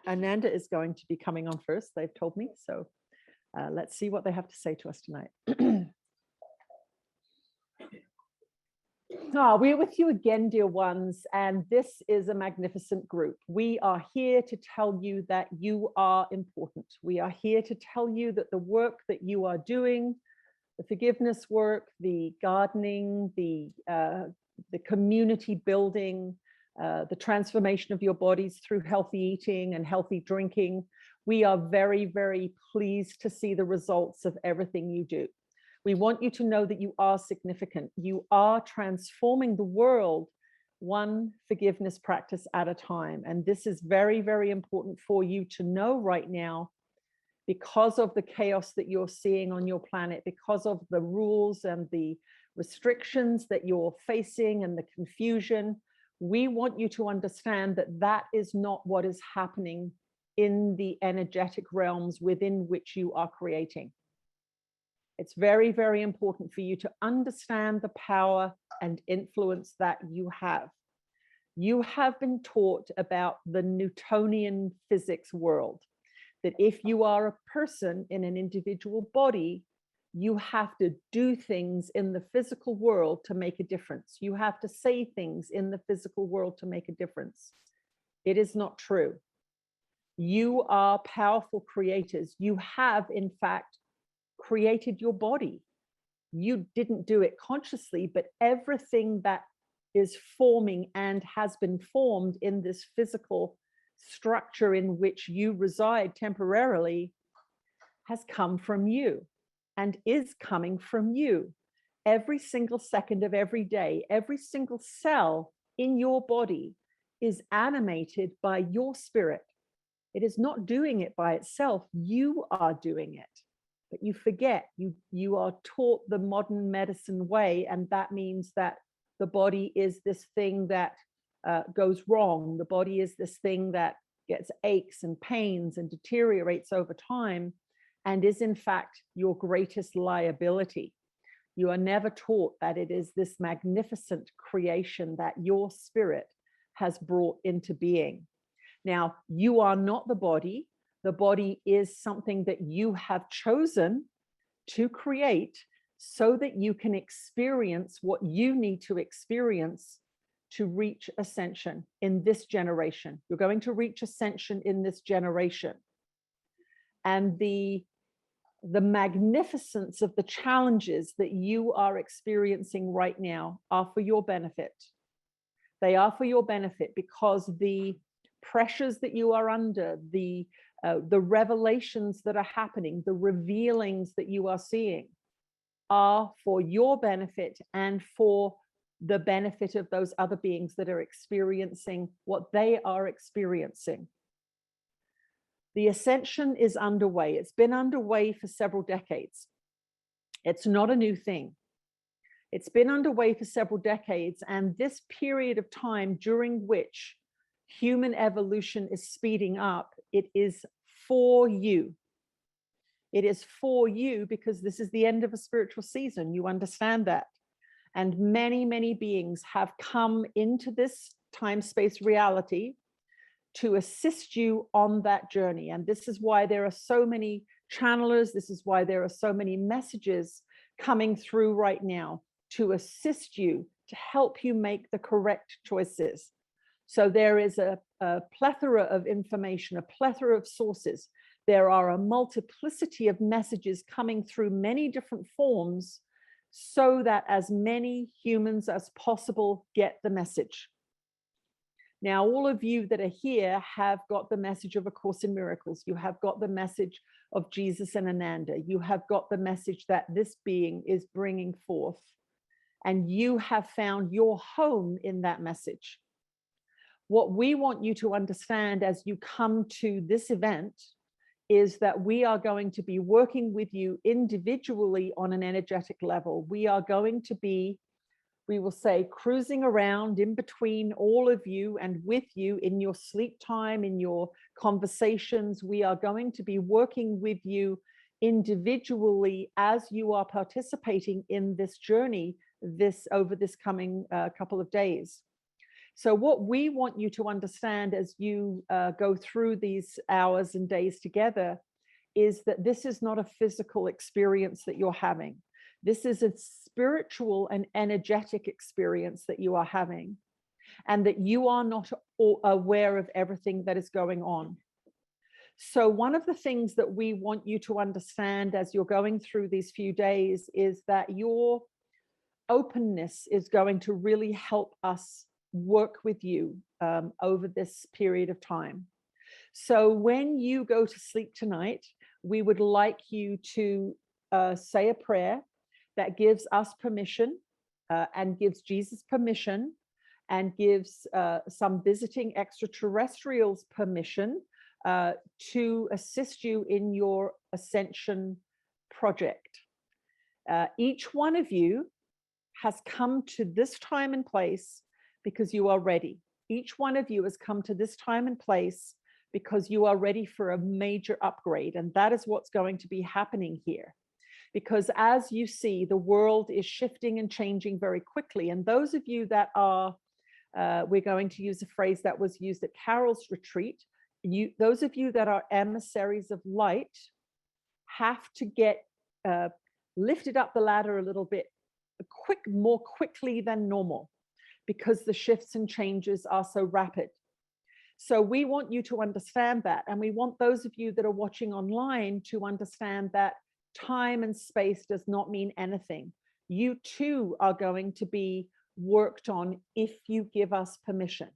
Ananda is going to be coming on first, they've told me. So let's see what they have to say to us tonight. We're with you again, dear ones, and this is a magnificent group. We are here to tell you that you are important. We are here to tell you that the work that you are doing, the forgiveness work, the gardening, the community building, the transformation of your bodies through healthy eating and healthy drinking. We are very, very pleased to see the results of everything you do. We want you to know that you are significant. You are transforming the world one forgiveness practice at a time. And this is very, very important for you to know right now, because of the chaos that you're seeing on your planet, because of the rules and the restrictions that you're facing and the confusion. We want you to understand that that is not what is happening in the energetic realms within which you are creating. It's very, very important for you to understand the power and influence that you have. You have been taught about the Newtonian physics world, that if you are a person in an individual body, you have to do things in the physical world to make a difference. You have to say things in the physical world to make a difference. It is not true. You are powerful creators. You have, in fact, created your body. You didn't do it consciously, but everything that is forming and has been formed in this physical structure in which you reside temporarily has come from you and is coming from you. Every single second of every day, every single cell in your body is animated by your spirit. It is not doing it by itself. You are doing it. But you forget, you are taught the modern medicine way, and that means that the body is this thing that goes wrong. The body is this thing that gets aches and pains and deteriorates over time, and is in fact your greatest liability. You are never taught that it is this magnificent creation that your spirit has brought into being. Now, you are not the body. The body is something that you have chosen to create so that you can experience what you need to experience to reach ascension in this generation. You're going to reach ascension in this generation. And the magnificence of the challenges that you are experiencing right now are for your benefit. They are for your benefit because the pressures that you are under, the revelations that are happening, the revealings that you are seeing are for your benefit and for the benefit of those other beings that are experiencing what they are experiencing. The ascension is underway. It's been underway for several decades. It's not a new thing. It's been underway for several decades, and this period of time during which human evolution is speeding up, it is for you. It is for you because this is the end of a spiritual season. You understand that. And many, many beings have come into this time-space reality to assist you on that journey. And this is why there are so many channelers. This is why there are so many messages coming through right now to assist you, to help you make the correct choices. So there is a plethora of information, a plethora of sources. There are a multiplicity of messages coming through many different forms so that as many humans as possible get the message. Now, all of you that are here have got the message of A Course in Miracles. You have got the message of Jesus and Ananda. You have got the message that this being is bringing forth. And you have found your home in that message. What we want you to understand as you come to this event is that we are going to be working with you individually on an energetic level. We are going to be, we will say, cruising around in between all of you and with you in your sleep time, in your conversations. We are going to be working with you individually as you are participating in this journey over this coming couple of days. So what we want you to understand as you go through these hours and days together is that this is not a physical experience that you're having. This is a spiritual and energetic experience that you are having, and that you are not aware of everything that is going on. So one of the things that we want you to understand as you're going through these few days is that your openness is going to really help us work with you over this period of time. So when you go to sleep tonight, we would like you to say a prayer that gives us permission and gives Jesus permission and gives some visiting extraterrestrials permission to assist you in your ascension project. Each one of you has come to this time and place because you are ready. Each one of you has come to this time and place because you are ready for a major upgrade. And that is what's going to be happening here. Because as you see, the world is shifting and changing very quickly. And those of you that are, we're going to use a phrase that was used at Carol's retreat, those of you that are emissaries of light have to get lifted up the ladder a little bit more quickly than normal, because the shifts and changes are so rapid. So we want you to understand that. And we want those of you that are watching online to understand that time and space does not mean anything. You too are going to be worked on if you give us permission.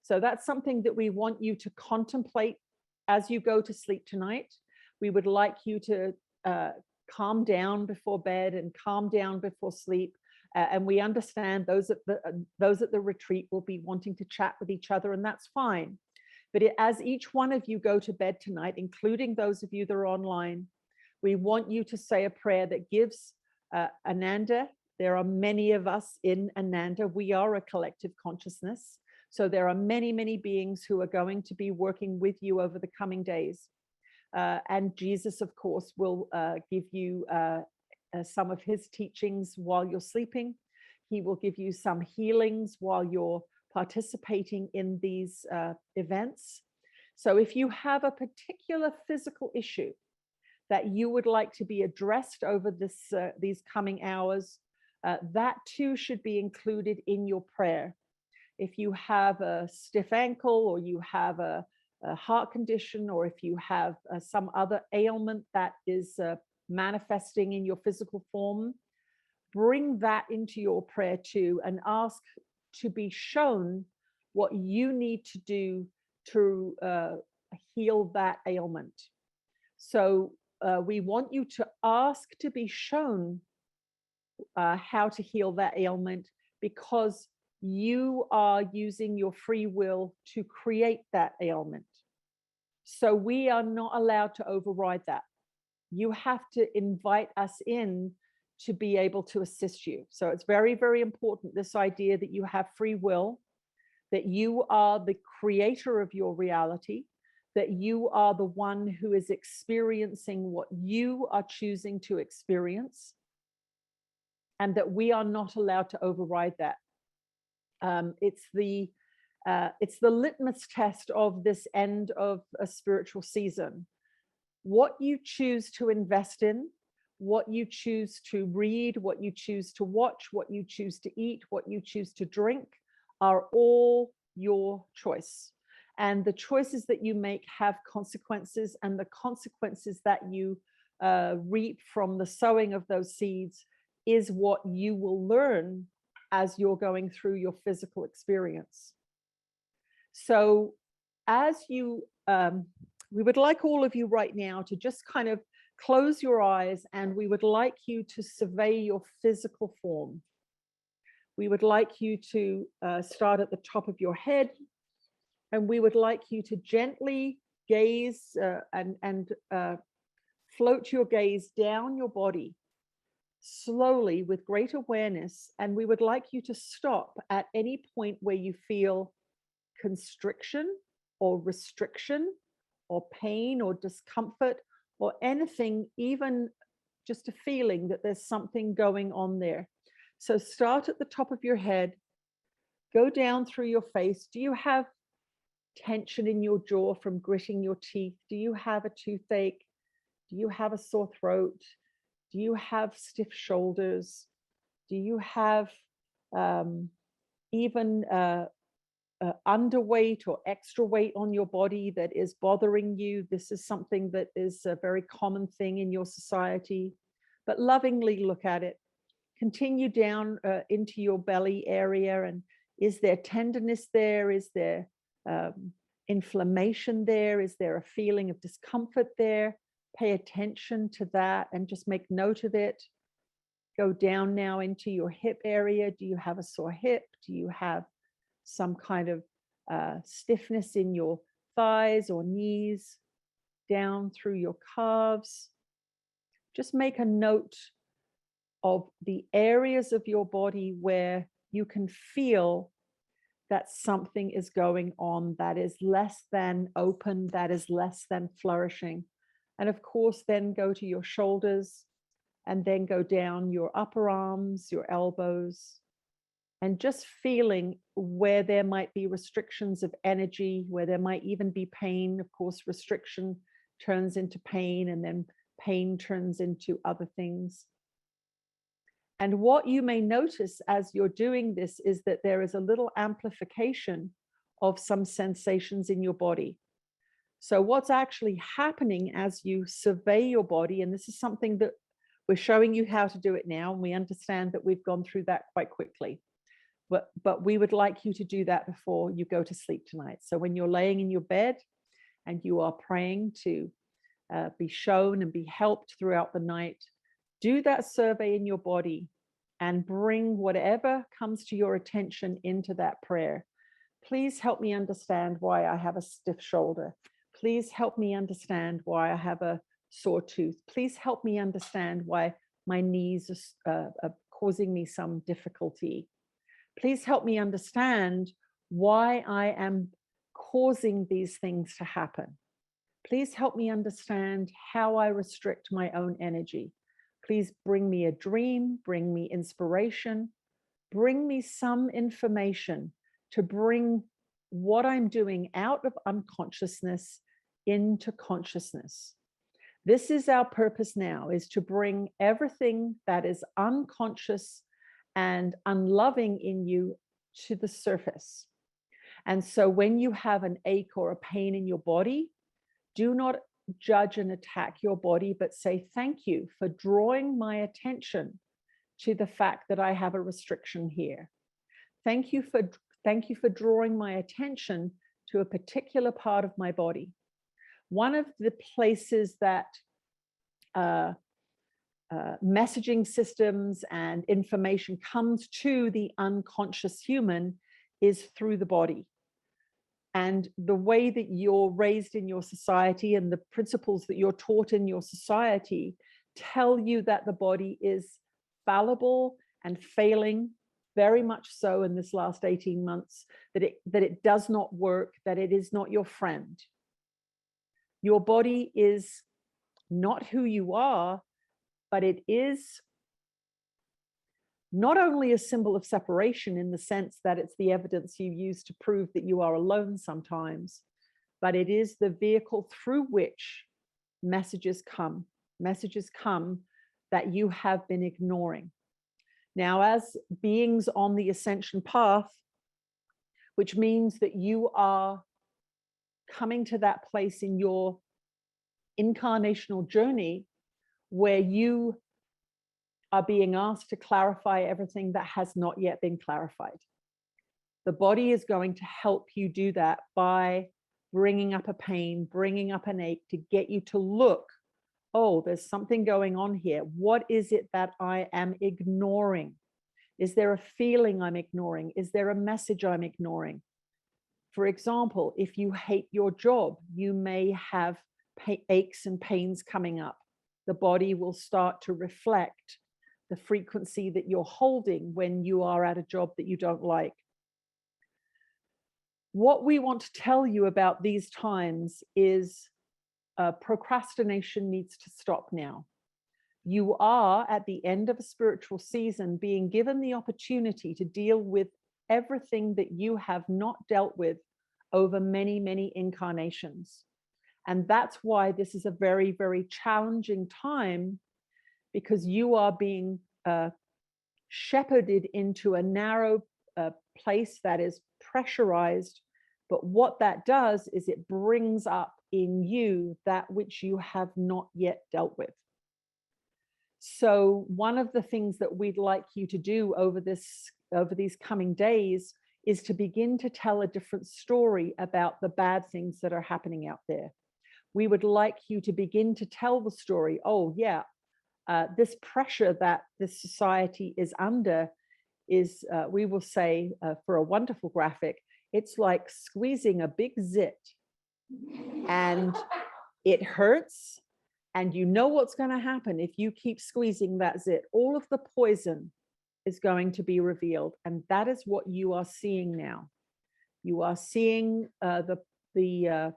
So that's something that we want you to contemplate as you go to sleep tonight. We would like you to calm down before bed and calm down before sleep. And we understand those at the retreat will be wanting to chat with each other, and that's fine. But as each one of you go to bed tonight, including those of you that are online, we want you to say a prayer that gives Ananda. There are many of us in Ananda. We are a collective consciousness. So there are many, many beings who are going to be working with you over the coming days. And Jesus, of course, will give you some of his teachings while you're sleeping. He will give you some healings while you're participating in these events. So if you have a particular physical issue that you would like to be addressed over these coming hours, that too should be included in your prayer. If you have a stiff ankle, or you have a heart condition, or if you have some other ailment that is manifesting in your physical form, bring that into your prayer too, and ask to be shown what you need to do to heal that ailment. So we want you to ask to be shown how to heal that ailment, because you are using your free will to create that ailment. So we are not allowed to override that. You have to invite us in to be able to assist you. So it's very, very important, this idea that you have free will, that you are the creator of your reality, that you are the one who is experiencing what you are choosing to experience, and that we are not allowed to override that. It's the litmus test of this end of a spiritual season. What you choose to invest in, what you choose to read, what you choose to watch, what you choose to eat, what you choose to drink, are all your choice. And the choices that you make have consequences, and the consequences that you reap from the sowing of those seeds is what you will learn as you're going through your physical experience. So as you, we would like all of you right now to just kind of close your eyes, and we would like you to survey your physical form. We would like you to start at the top of your head, and we would like you to gently gaze and float your gaze down your body slowly with great awareness. And we would like you to stop at any point where you feel constriction or restriction or pain or discomfort or anything, even just a feeling that there's something going on there. So start at the top of your head, Go down through your face. Do you have tension in your jaw from gritting your teeth? Do you have a toothache? Do you have a sore throat? Do you have stiff shoulders? Do you have even underweight or extra weight on your body that is bothering you? This is something that is a very common thing in your society, but lovingly look at it. Continue down into your belly area, and is there tenderness there? Is there inflammation there? Is there a feeling of discomfort there? Pay attention to that and just make note of it. Go down now into your hip area. Do you have a sore hip? Do you have some kind of stiffness in your thighs or knees? Down through your calves. Just make a note of the areas of your body where you can feel that something is going on that is less than open, that is less than flourishing. And of course, then go to your shoulders and then go down your upper arms, your elbows, and just feeling where there might be restrictions of energy, where there might even be pain. Of course, restriction turns into pain, and then pain turns into other things. And what you may notice as you're doing this is that there is a little amplification of some sensations in your body. So what's actually happening as you survey your body, and this is something that we're showing you how to do it now, and we understand that we've gone through that quite quickly. But we would like you to do that before you go to sleep tonight. So when you're laying in your bed and you are praying to be shown and be helped throughout the night, do that survey in your body and bring whatever comes to your attention into that prayer. Please help me understand why I have a stiff shoulder. Please help me understand why I have a sore tooth. Please help me understand why my knees are causing me some difficulty. Please help me understand why I am causing these things to happen. Please help me understand how I restrict my own energy. Please bring me a dream, bring me inspiration, bring me some information to bring what I'm doing out of unconsciousness into consciousness. This is our purpose now, is to bring everything that is unconscious and unloving in you to the surface. And so when you have an ache or a pain in your body, do not judge and attack your body, but say, thank you for drawing my attention to the fact that I have a restriction here. Thank you for drawing my attention to a particular part of my body. One of the places that messaging systems and information comes to the unconscious human is through the body. And the way that you're raised in your society and the principles that you're taught in your society tell you that the body is fallible and failing, very much so in this last 18 months, that it does not work, that it is not your friend. Your body is not who you are, but it is not only a symbol of separation in the sense that it's the evidence you use to prove that you are alone sometimes, but it is the vehicle through which messages come that you have been ignoring. Now, as beings on the ascension path, which means that you are coming to that place in your incarnational journey where you are being asked to clarify everything that has not yet been clarified. The body is going to help you do that by bringing up a pain, bringing up an ache to get you to look, oh, there's something going on here. What is it that I am ignoring? Is there a feeling I'm ignoring? Is there a message I'm ignoring? For example, if you hate your job, you may have aches and pains coming up. The body will start to reflect the frequency that you're holding when you are at a job that you don't like. What we want to tell you about these times is procrastination needs to stop now. You are at the end of a spiritual season being given the opportunity to deal with everything that you have not dealt with over many, many incarnations. And that's why this is a very, very challenging time, because you are being shepherded into a narrow place that is pressurized. But what that does is it brings up in you that which you have not yet dealt with. So one of the things that we'd like you to do over these coming days is to begin to tell a different story about the bad things that are happening out there. We would like you to begin to tell the story. Oh yeah, this pressure that this society is under is, we will say, for a wonderful graphic, it's like squeezing a big zit, and it hurts, and you know what's going to happen if you keep squeezing that zit. All of the poison is going to be revealed, and that is what you are seeing now. You are seeing the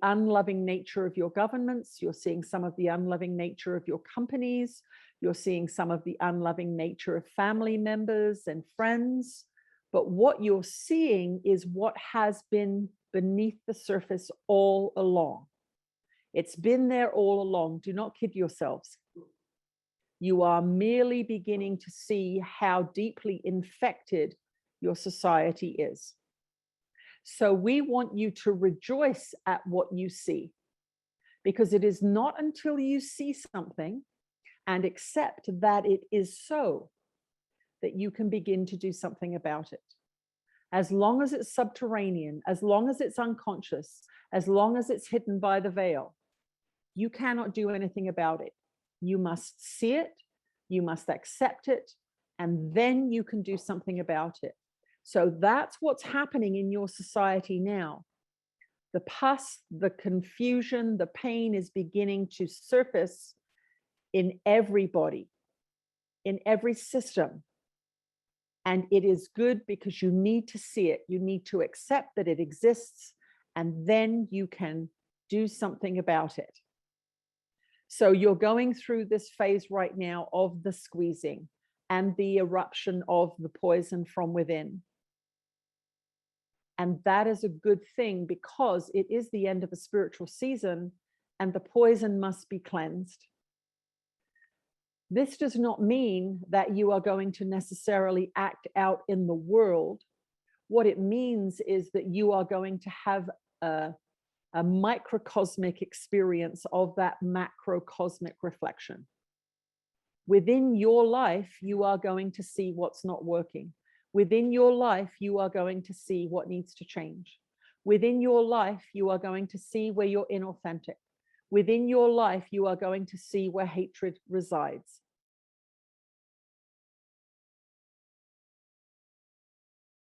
unloving nature of your governments. You're seeing some of the unloving nature of your companies. You're seeing some of the unloving nature of family members and friends. But what you're seeing is what has been beneath the surface all along. It's been there all along. Do not kid yourselves. You are merely beginning to see how deeply infected your society is. So we want you to rejoice at what you see, because it is not until you see something and accept that it is so that you can begin to do something about it. As long as it's subterranean, as long as it's unconscious, as long as it's hidden by the veil, you cannot do anything about it. You must see it, you must accept it, and then you can do something about it. So that's what's happening in your society now. The pus, the confusion, the pain is beginning to surface in everybody, in every system. And it is good, because you need to see it. You need to accept that it exists, and then you can do something about it. So you're going through this phase right now of the squeezing and the eruption of the poison from within. And that is a good thing, because it is the end of a spiritual season and the poison must be cleansed. This does not mean that you are going to necessarily act out in the world. What it means is that you are going to have a microcosmic experience of that macrocosmic reflection. Within your life, you are going to see what's not working. Within your life, you are going to see what needs to change. Within your life, you are going to see where you're inauthentic. Within your life, you are going to see where hatred resides.